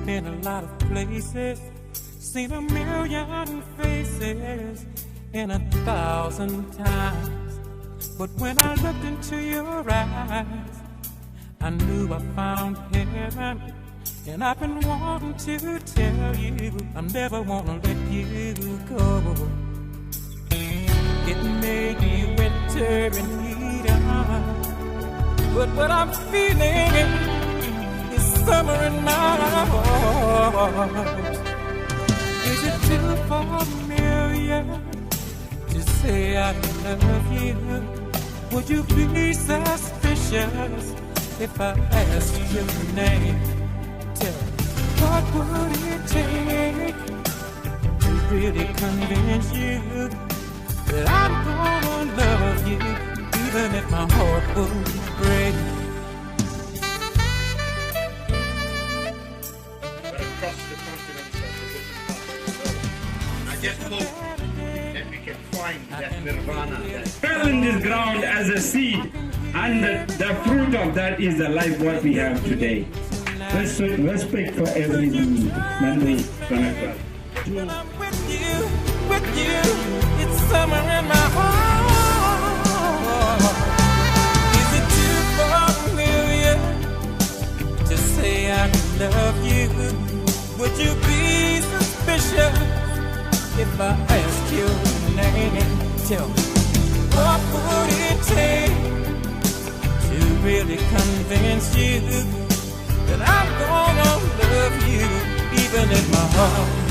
been a lot of places, seen a million faces in 1,000 times. But when I looked into your eyes, I knew I found heaven. And I've been wanting to tell you, I never wanna let you go. It may be winter in heat, but what I'm feeling is summer in my heart. Is it too familiar to say I love you? Would you be suspicious if I asked your name? Tell me, what would it take to really convince you that I'm gonna love you, even if my heart would break? Across the continents of the different parts. I just hope that we can find that nirvana. Fell in this ground as a seed, and the fruit of that is the life what we have today. Respect for every memory connected. When I'm with you, it's summer in my heart. Is it too familiar to say I love you? Would you be suspicious if I ask your name? Tell me, what would it take to really convince you that I'm gonna love you, even if my heart